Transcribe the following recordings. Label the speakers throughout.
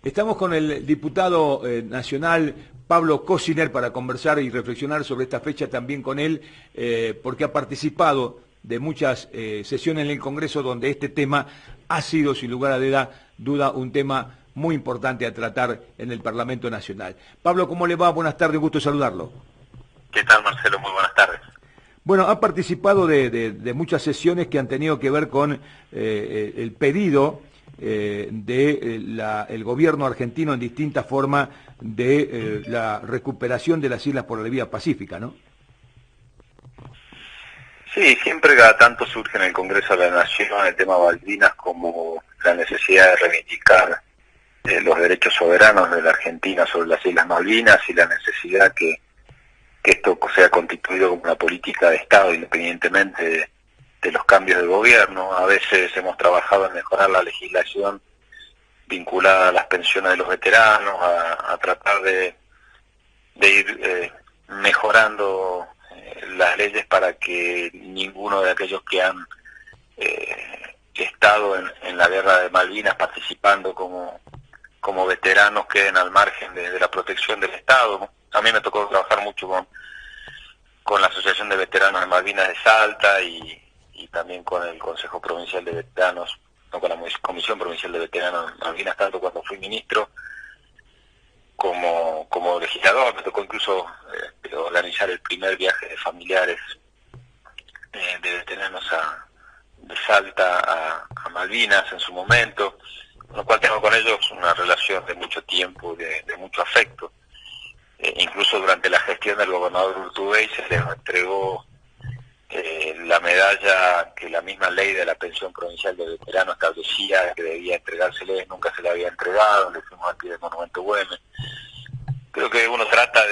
Speaker 1: Estamos con el diputado nacional Pablo Cosiner para conversar y reflexionar sobre esta fecha también con él, porque ha participado de muchas sesiones en el Congreso donde este tema ha sido, sin lugar a duda, un tema muy importante a tratar en el Parlamento Nacional. Pablo, ¿cómo le va? Buenas tardes, gusto saludarlo.
Speaker 2: ¿Qué tal, Marcelo? Muy buenas tardes.
Speaker 1: Bueno, ha participado de muchas sesiones que han tenido que ver con el pedido del gobierno argentino en distintas formas de la recuperación de las islas por la vía pacífica, ¿no?
Speaker 2: Sí, siempre cada tanto surge en el Congreso de la Nación el tema Malvinas como la necesidad de reivindicar los derechos soberanos de la Argentina sobre las Islas Malvinas y la necesidad que esto sea constituido como una política de Estado independientemente de los cambios de gobierno. A veces hemos trabajado en mejorar la legislación vinculada a las pensiones de los veteranos, a tratar de ir mejorando las leyes para que ninguno de aquellos que han estado en la guerra de Malvinas participando como veteranos queden al margen de la protección del Estado. A mí me tocó trabajar mucho con la Asociación de Veteranos de Malvinas de Salta y también con el Consejo Provincial de Veteranos, no, con la Comisión Provincial de Veteranos de Malvinas, tanto cuando fui ministro como legislador. Me tocó incluso organizar el primer viaje de familiares de veteranos de Salta a Malvinas en su momento, con lo cual tengo con ellos una relación de mucho tiempo, de mucho afecto. Incluso durante la gestión del gobernador Urtubey se les entregó la medalla que la misma ley de la pensión provincial de veteranos establecía que debía entregárseles, nunca se le había entregado, le fuimos aquí del Monumento Güemes. Creo que uno trata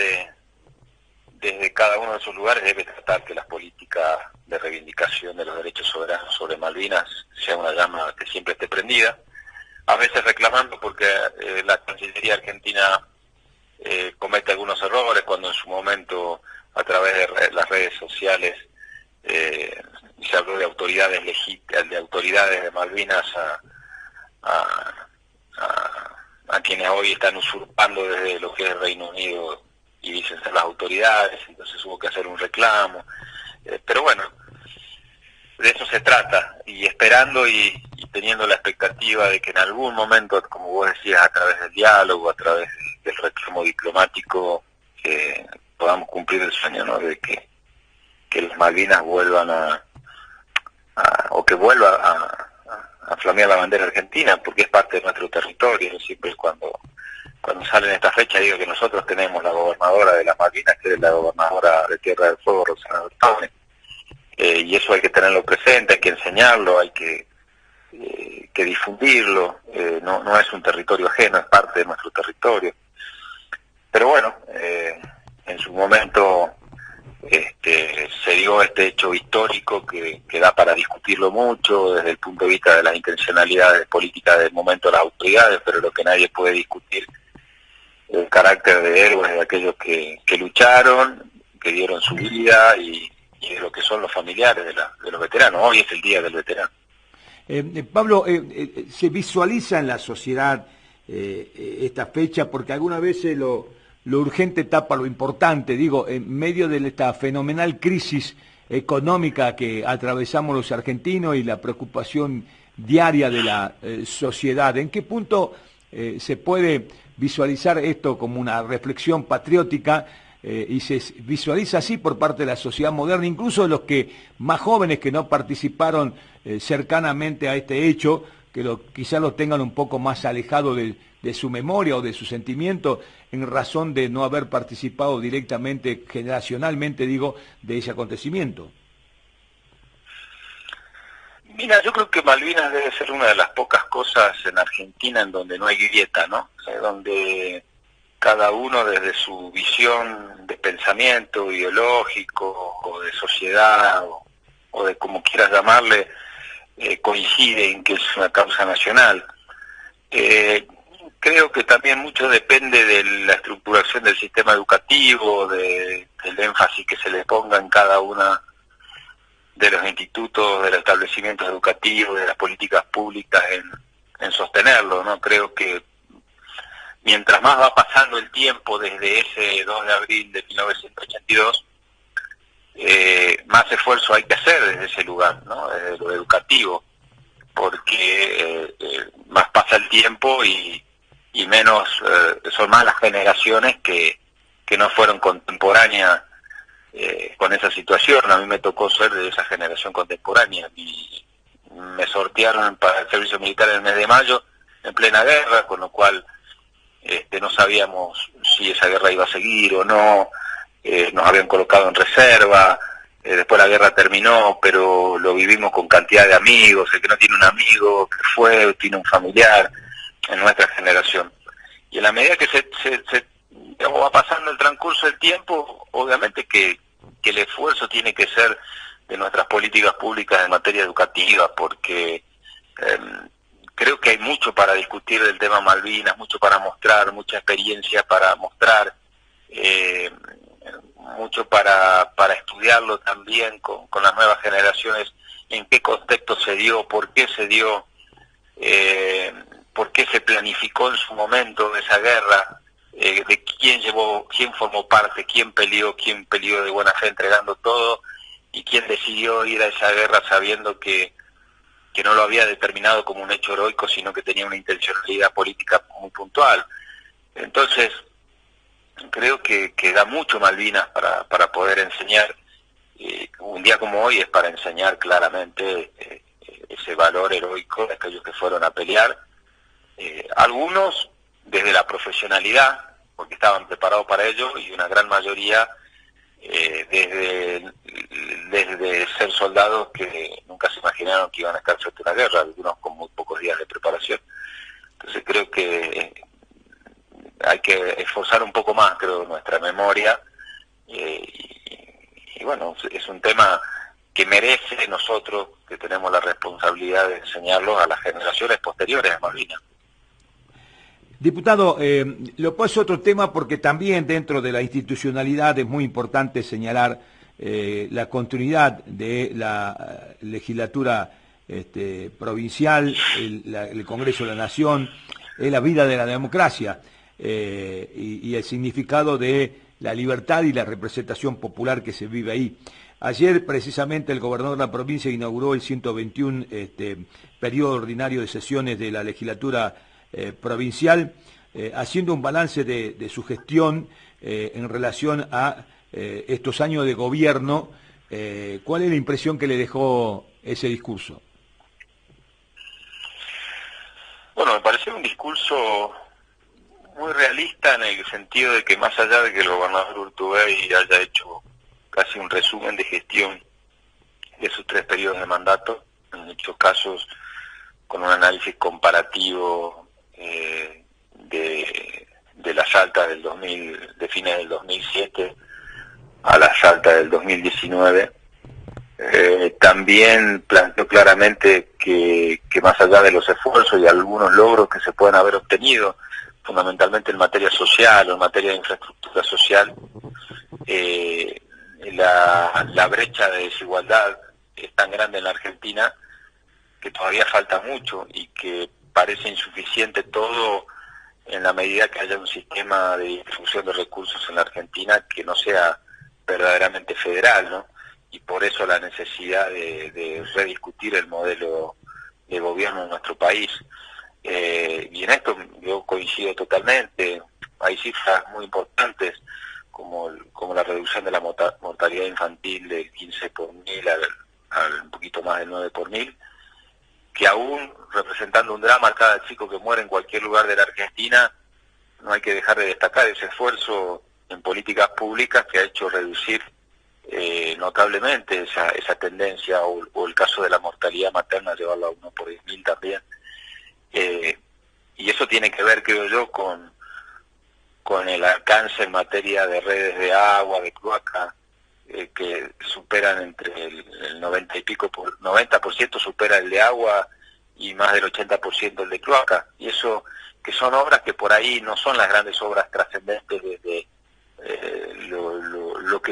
Speaker 2: desde cada uno de esos lugares, debe tratar que las políticas de reivindicación de los derechos soberanos sobre Malvinas sea una llama que siempre esté prendida, a veces reclamando porque la Cancillería Argentina comete algunos errores cuando en su momento a través de las redes sociales se habló de autoridades de Malvinas a quienes hoy están usurpando desde lo que es el Reino Unido y dicen ser las autoridades, entonces hubo que hacer un reclamo, pero bueno, de eso se trata, y esperando y teniendo la expectativa de que en algún momento, como vos decías, a través del diálogo, a través del reclamo diplomático, podamos cumplir el sueño, ¿no?, de que las Malvinas vuelvan o que vuelva a flamear la bandera argentina, porque es parte de nuestro territorio. Siempre cuando salen estas fechas digo que nosotros tenemos la gobernadora de las Malvinas, que es la gobernadora de Tierra del Fuego, Rosana Bertone, y eso hay que tenerlo presente, hay que enseñarlo, hay que difundirlo. No es un territorio ajeno, es parte de nuestro territorio. Pero bueno, en su momento se dio este hecho histórico que da para discutirlo mucho desde el punto de vista de las intencionalidades políticas del momento de las autoridades, pero lo que nadie puede discutir es el carácter de héroes de aquellos que lucharon, que dieron su vida y de lo que son los familiares de los veteranos. Hoy es el Día del Veterano.
Speaker 1: Pablo, ¿se visualiza en la sociedad esta fecha? Porque algunas veces lo urgente tapa lo importante, digo, en medio de esta fenomenal crisis económica que atravesamos los argentinos y la preocupación diaria de la sociedad. ¿En qué punto se puede visualizar esto como una reflexión patriótica y se visualiza así por parte de la sociedad moderna, incluso de los que más jóvenes que no participaron cercanamente a este hecho, que quizás lo tengan un poco más alejado de su memoria o de su sentimiento en razón de no haber participado directamente, generacionalmente digo, de ese acontecimiento?
Speaker 2: Mira, yo creo que Malvinas debe ser una de las pocas cosas en Argentina en donde no hay grieta, ¿no? O sea, donde cada uno desde su visión de pensamiento ideológico o de sociedad o de como quieras llamarle, coincide en que es una causa nacional. Creo que también mucho depende de la estructuración del sistema educativo, del énfasis que se le ponga en cada una de los institutos, de los establecimientos educativos, de las políticas públicas en sostenerlo, ¿no? Creo que mientras más va pasando el tiempo desde ese 2 de abril de 1982, más esfuerzo hay que hacer desde ese lugar, ¿no? Desde lo educativo, porque más pasa el tiempo y menos, son más las generaciones que no fueron contemporáneas con esa situación. A mí me tocó ser de esa generación contemporánea y me sortearon para el servicio militar en el mes de mayo, en plena guerra, con lo cual no sabíamos si esa guerra iba a seguir o no, nos habían colocado en reserva, después la guerra terminó, pero lo vivimos con cantidad de amigos, el que no tiene un amigo, que fue, tiene un familiar, en nuestra generación. Y en la medida que digamos, va pasando el transcurso del tiempo, obviamente que el esfuerzo tiene que ser de nuestras políticas públicas en materia educativa, porque creo que hay mucho para discutir del tema Malvinas, mucho para mostrar, mucha experiencia para mostrar, mucho para estudiarlo también con las nuevas generaciones, en qué contexto se dio, por qué se dio, por qué se planificó en su momento esa guerra, de quién formó parte, quién peleó de buena fe entregando todo, y quién decidió ir a esa guerra sabiendo que no lo había determinado como un hecho heroico, sino que tenía una intencionalidad política muy puntual. Entonces, creo que da mucho Malvinas para poder enseñar. Un día como hoy es para enseñar claramente ese valor heroico de aquellos que fueron a pelear. Algunos desde la profesionalidad, porque estaban preparados para ello, y una gran mayoría desde ser soldados que nunca se imaginaron que iban a estar frente a una guerra, algunos con muy pocos días de preparación. Entonces creo que hay que esforzar un poco más, creo, nuestra memoria, y bueno, es un tema que merece nosotros, que tenemos la responsabilidad de enseñarlo a las generaciones posteriores a Malvinas.
Speaker 1: Diputado, lo paso a otro tema porque también dentro de la institucionalidad es muy importante señalar la continuidad de la legislatura provincial, el Congreso de la Nación, la vida de la democracia y el significado de la libertad y la representación popular que se vive ahí. Ayer precisamente el gobernador de la provincia inauguró el 121 periodo ordinario de sesiones de la legislatura provincial, haciendo un balance de su gestión en relación a estos años de gobierno. ¿Cuál es la impresión que le dejó ese discurso?
Speaker 2: Bueno, me pareció un discurso muy realista en el sentido de que más allá de que el gobernador Urtubey haya hecho casi un resumen de gestión de sus 3 periodos de mandato, en muchos casos con un análisis comparativo de las altas del 2000, de fines del 2007 a las altas del 2019, también planteó claramente que más allá de los esfuerzos y algunos logros que se pueden haber obtenido, fundamentalmente en materia social o en materia de infraestructura social, la brecha de desigualdad es tan grande en la Argentina que todavía falta mucho y que parece insuficiente todo en la medida que haya un sistema de distribución de recursos en la Argentina que no sea verdaderamente federal, ¿no? Y por eso la necesidad de rediscutir el modelo de gobierno en nuestro país. Y en esto yo coincido totalmente. Hay cifras muy importantes como la reducción de la mortalidad infantil del 15 por mil al un poquito más del 9 por mil, que aún representando un drama cada chico que muere en cualquier lugar de la Argentina, no hay que dejar de destacar ese esfuerzo en políticas públicas que ha hecho reducir notablemente esa tendencia, o el caso de la mortalidad materna, llevarla a 1 por 10.000 también. Y eso tiene que ver, creo yo, con el alcance en materia de redes de agua, de cloaca, que superan entre el 90 y pico, 90% supera el de agua y más del 80% el de cloaca. Y eso, que son obras que por ahí no son las grandes obras trascendentes de lo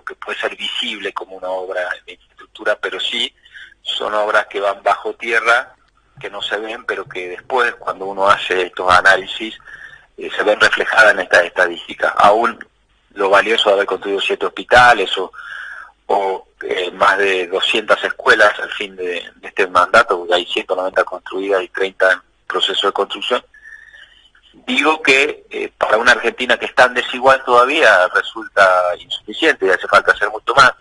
Speaker 2: que puede ser visible como una obra de infraestructura, pero sí son obras que van bajo tierra, que no se ven, pero que después, cuando uno hace estos análisis, se ven reflejadas en estas estadísticas. Aún lo valioso de haber construido 7 hospitales o más de 200 escuelas al fin de este mandato, porque hay 190 construidas y 30 en proceso de construcción. Digo que para una Argentina que es tan desigual todavía resulta insuficiente y hace falta hacer mucho más.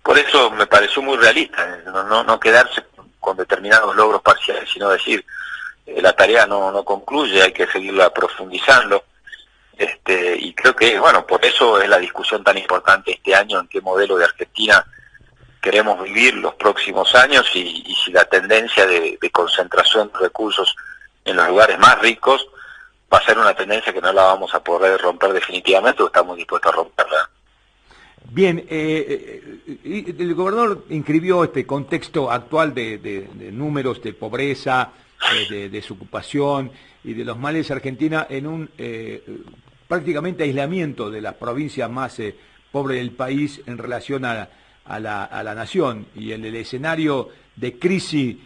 Speaker 2: Por eso me pareció muy realista, no quedarse con determinados logros parciales, sino decir, la tarea no concluye, hay que seguirla profundizando. Y creo que, bueno, por eso es la discusión tan importante este año, en qué modelo de Argentina queremos vivir los próximos años y si la tendencia de concentración de recursos en los lugares más ricos va a ser una tendencia que no la vamos a poder romper definitivamente, o estamos dispuestos a romperla.
Speaker 1: Bien, el gobernador inscribió este contexto actual de números de pobreza, de desocupación y de los males de Argentina en un prácticamente aislamiento de las provincias más pobres del país en relación a la nación, y en el escenario de crisis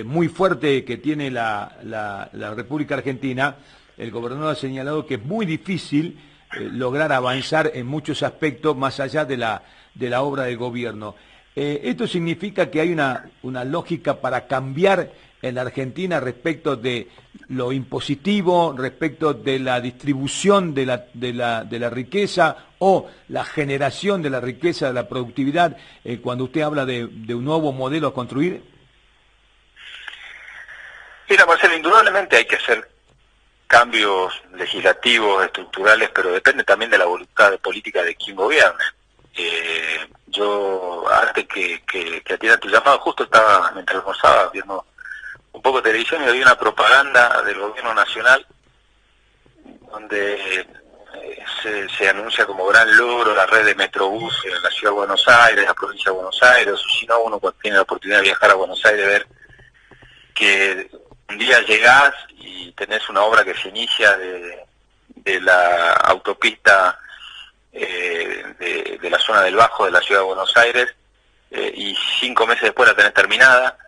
Speaker 1: muy fuerte que tiene la República Argentina. El gobernador ha señalado que es muy difícil lograr avanzar en muchos aspectos más allá de la obra del gobierno. Esto significa que hay una lógica para cambiar en la Argentina respecto de lo impositivo, respecto de la distribución de la riqueza o la generación de la riqueza, de la productividad, cuando usted habla de un nuevo modelo a construir.
Speaker 2: Mira, Marcelo, indudablemente hay que hacer cambios legislativos, estructurales, pero depende también de la voluntad de política de quien gobierne. Yo, antes que atienda tu llamado, justo estaba, mientras almorzaba, viendo un poco de televisión y había una propaganda del gobierno nacional donde se anuncia como gran logro la red de Metrobús en la ciudad de Buenos Aires, la provincia de Buenos Aires, o si no, uno cuando tiene la oportunidad de viajar a Buenos Aires, ver que un día llegás y tenés una obra que se inicia de la autopista de la zona del Bajo de la ciudad de Buenos Aires y 5 meses después la tenés terminada,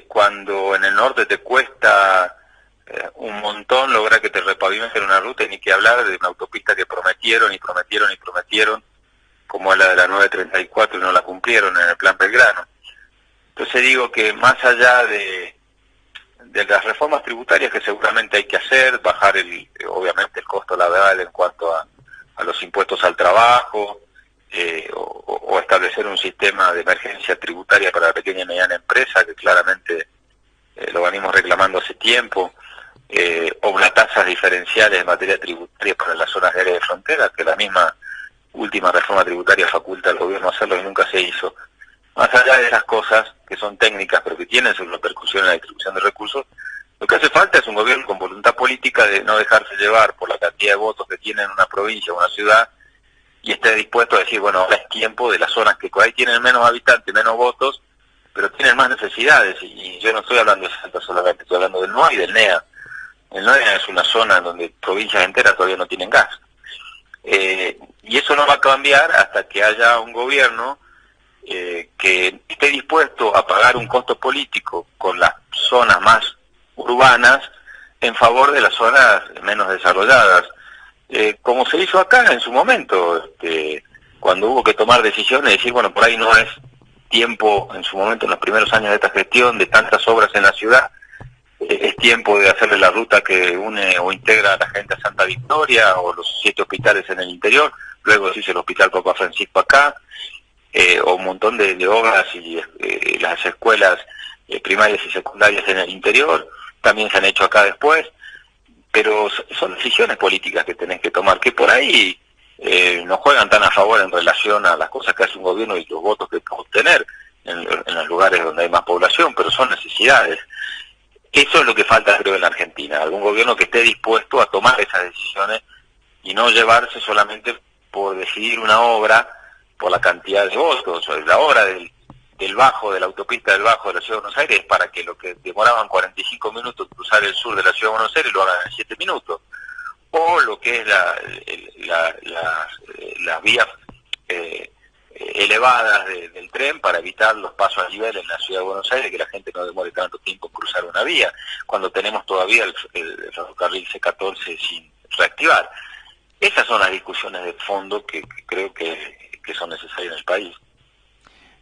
Speaker 2: cuando en el norte te cuesta un montón lograr que te repavimenten una ruta, y ni que hablar de una autopista que prometieron, como la de la 934, y no la cumplieron en el Plan Belgrano. Entonces digo que más allá de las reformas tributarias que seguramente hay que hacer, bajar obviamente el costo laboral en cuanto a los impuestos al trabajo, o establecer un sistema de emergencia tributaria para la pequeña y mediana empresa, que claramente lo venimos reclamando hace tiempo, o las tasas diferenciales en materia tributaria para las zonas de área de frontera, que la misma última reforma tributaria faculta al gobierno a hacerlo y nunca se hizo. Más allá de esas cosas que son técnicas pero que tienen su repercusión en la distribución de recursos, lo que hace falta es un gobierno con voluntad política de no dejarse llevar por la cantidad de votos que tiene en una provincia o una ciudad, y esté dispuesto a decir, bueno, ahora es tiempo de las zonas que por ahí tienen menos habitantes, menos votos, pero tienen más necesidades. Y yo no estoy hablando de Salta solamente, estoy hablando del NOA y del NEA. El NEA es una zona donde provincias enteras todavía no tienen gas. Y eso no va a cambiar hasta que haya un gobierno que esté dispuesto a pagar un costo político con las zonas más urbanas en favor de las zonas menos desarrolladas, como se hizo acá en su momento, cuando hubo que tomar decisiones, decir, bueno, por ahí no es tiempo, en su momento, en los primeros años de esta gestión, de tantas obras en la ciudad, es tiempo de hacerle la ruta que une o integra a la gente a Santa Victoria, o los 7 hospitales en el interior, luego se hizo el Hospital Papa Francisco acá, o un montón de obras y las escuelas primarias y secundarias en el interior, también se han hecho acá después, pero son decisiones políticas que tenés que tomar, que por ahí no juegan tan a favor en relación a las cosas que hace un gobierno y los votos que puede obtener en los lugares donde hay más población, pero son necesidades. Eso es lo que falta, creo, en la Argentina, algún gobierno que esté dispuesto a tomar esas decisiones y no llevarse solamente por decidir una obra por la cantidad de votos. La obra del Bajo, de la autopista del Bajo de la Ciudad de Buenos Aires, es para que lo que demoraban 45 minutos cruzar el sur de la Ciudad de Buenos Aires lo hagan en 7 minutos. O lo que es las vías elevadas del tren para evitar los pasos a nivel en la Ciudad de Buenos Aires, que la gente no demore tanto tiempo en cruzar una vía, cuando tenemos todavía el ferrocarril C14 reactivar. Esas son las discusiones de fondo que creo que son necesarias en el país.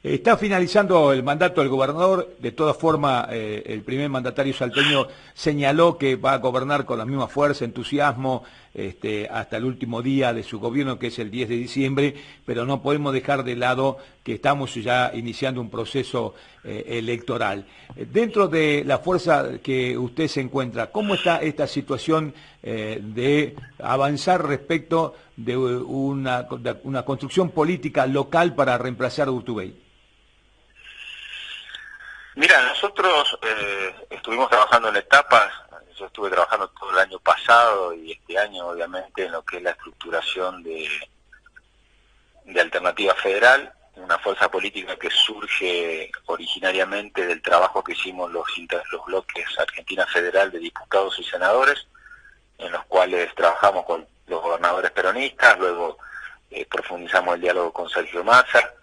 Speaker 1: Está finalizando el mandato del gobernador. De todas formas, el primer mandatario salteño señaló que va a gobernar con la misma fuerza, entusiasmo, hasta el último día de su gobierno, que es el 10 de diciembre, pero no podemos dejar de lado que estamos ya iniciando un proceso electoral. Dentro de la fuerza que usted se encuentra, ¿cómo está esta situación de avanzar respecto de una construcción política local para reemplazar a Urtubey?
Speaker 2: Mira, nosotros estuvimos trabajando en etapas. Yo estuve trabajando todo el año pasado y este año, obviamente, en lo que es la estructuración de Alternativa Federal, una fuerza política que surge originariamente del trabajo que hicimos los bloques Argentina Federal de diputados y senadores, en los cuales trabajamos con los gobernadores peronistas, luego profundizamos el diálogo con Sergio Massa,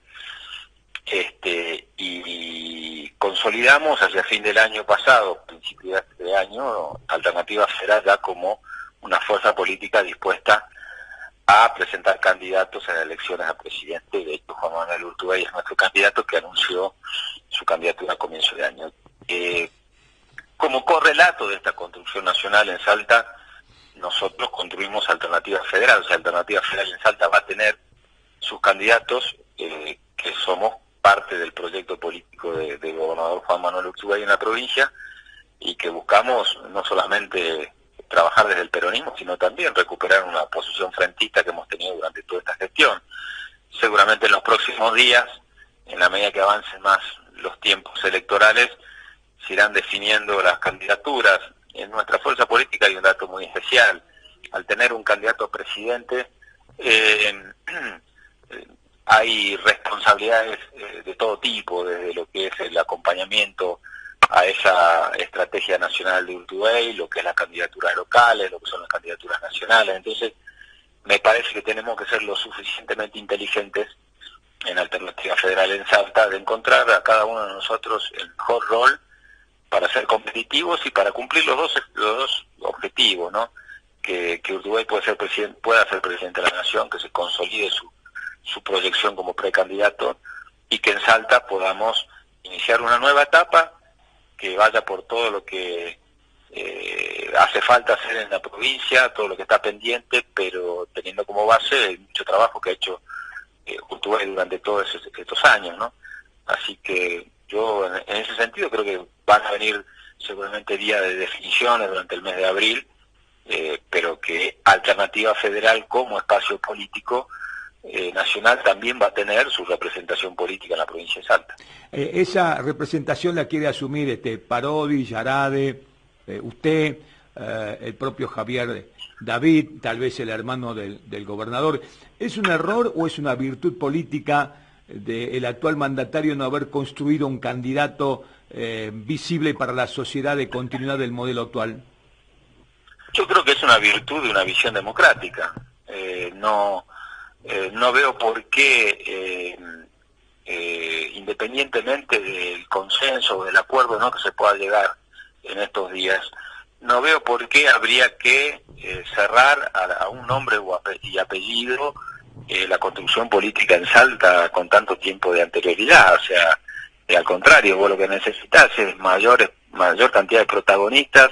Speaker 2: y consolidamos hacia fin del año pasado, principio de este año, Alternativa Federal ya como una fuerza política dispuesta a presentar candidatos en elecciones a presidente. De hecho, Juan Manuel Urtubey es nuestro candidato, que anunció su candidatura a comienzo de año. Como correlato de esta construcción nacional en Salta, nosotros construimos Alternativa Federal. O sea, Alternativa Federal en Salta va a tener sus candidatos, que somos parte del proyecto político del gobernador Juan Manuel Urtubey en la provincia, y que buscamos no solamente trabajar desde el peronismo, sino también recuperar una posición frentista que hemos tenido durante toda esta gestión. Seguramente en los próximos días, en la medida que avancen más los tiempos electorales, se irán definiendo las candidaturas. En nuestra fuerza política hay un dato muy especial: al tener un candidato a presidente, hay responsabilidades de todo tipo, desde lo que es el acompañamiento a esa estrategia nacional de Urtubey, lo que es las candidaturas locales, lo que son las candidaturas nacionales. Entonces, me parece que tenemos que ser lo suficientemente inteligentes en Alternativa Federal en Salta, de encontrar a cada uno de nosotros el mejor rol para ser competitivos y para cumplir los dos objetivos, ¿no? Que Urtubey pueda ser presidente de la Nación, que se consolide su proyección como precandidato, y que en Salta podamos iniciar una nueva etapa que vaya por todo lo que hace falta hacer en la provincia, todo lo que está pendiente, pero teniendo como base mucho trabajo que ha hecho Urtubey durante todos estos años, ¿no? Así que yo en ese sentido creo que van a venir seguramente días de definiciones durante el mes de abril, pero que Alternativa Federal como espacio político nacional también va a tener su representación política en la provincia de Salta.
Speaker 1: Esa representación la quiere asumir Parodi, Yarade, usted, el propio Javier David, tal vez el hermano del gobernador. ¿Es un error o es una virtud política del actual mandatario no haber construido un candidato visible para la sociedad de continuidad del modelo actual?
Speaker 2: Yo creo que es una virtud de una visión democrática. No veo por qué, independientemente del consenso o del acuerdo, ¿no?, que se pueda llegar en estos días, no veo por qué habría que cerrar a un nombre y apellido la construcción política en Salta con tanto tiempo de anterioridad. O sea, al contrario, vos lo que necesitas es mayor cantidad de protagonistas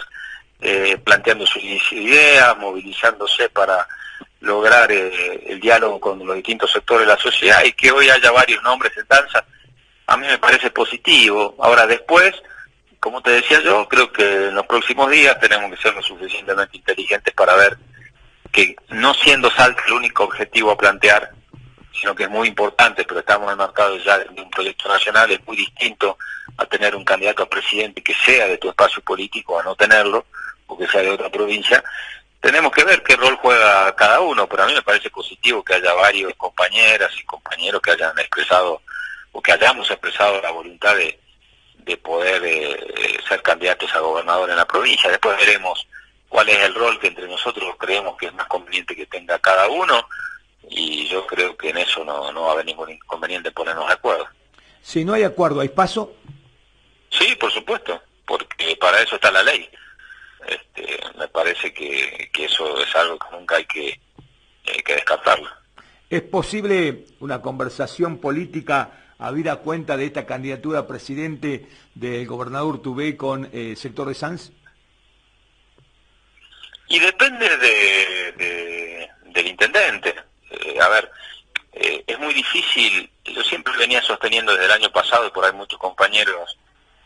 Speaker 2: planteando sus ideas, movilizándose para lograr el diálogo con los distintos sectores de la sociedad, y que hoy haya varios nombres en danza, a mí me parece positivo. Ahora, después, como te decía yo, creo que en los próximos días tenemos que ser lo suficientemente inteligentes para ver que, no siendo Salta el único objetivo a plantear, sino que es muy importante, pero estamos enmarcados ya de un proyecto nacional, es muy distinto a tener un candidato a presidente que sea de tu espacio político a no tenerlo, o que sea de otra provincia. Tenemos que ver qué rol juega cada uno, pero a mí me parece positivo que haya varios compañeras y compañeros que hayan expresado, o que hayamos expresado la voluntad de poder ser candidatos a gobernador en la provincia. Después veremos cuál es el rol que entre nosotros creemos que es más conveniente que tenga cada uno, y yo creo que en eso no va a haber ningún inconveniente en ponernos de acuerdo.
Speaker 1: Si no hay acuerdo, ¿hay paso?
Speaker 2: Sí, por supuesto, porque para eso está la ley. Me parece que eso es algo que nunca hay que descartarlo.
Speaker 1: ¿Es posible una conversación política habida cuenta de esta candidatura a presidente del gobernador Urtubey con el sector de Sanz?
Speaker 2: Y depende del intendente. A ver, es muy difícil, yo siempre venía sosteniendo desde el año pasado, y por ahí muchos compañeros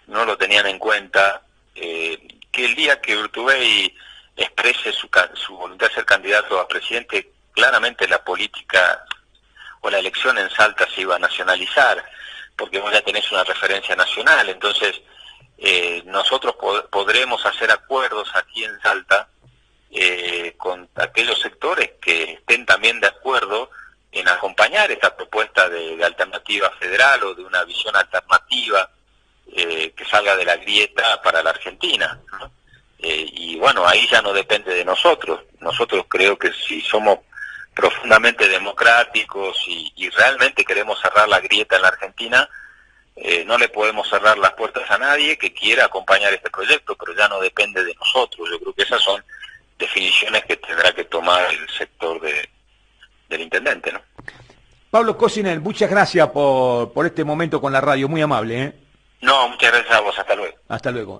Speaker 2: no lo tenían en cuenta, que el día que Urtubey exprese su voluntad de ser candidato a presidente, claramente la política o la elección en Salta se iba a nacionalizar, porque vos ya tenés una referencia nacional. Entonces nosotros podremos hacer acuerdos aquí en Salta con aquellos sectores que estén también de acuerdo en acompañar esta propuesta de alternativa federal o de una visión alternativa que salga de la grieta para la Argentina, ¿no? Y bueno, ahí ya no depende de nosotros. Nosotros creo que si somos profundamente democráticos y realmente queremos cerrar la grieta en la Argentina, no le podemos cerrar las puertas a nadie que quiera acompañar este proyecto, pero ya no depende de nosotros. Yo creo que esas son definiciones que tendrá que tomar el sector del intendente, ¿no?
Speaker 1: Pablo Cosiner, muchas gracias por este momento con la radio, muy amable, ¿eh?
Speaker 2: No, muchas gracias a vos, hasta luego.
Speaker 1: Hasta luego.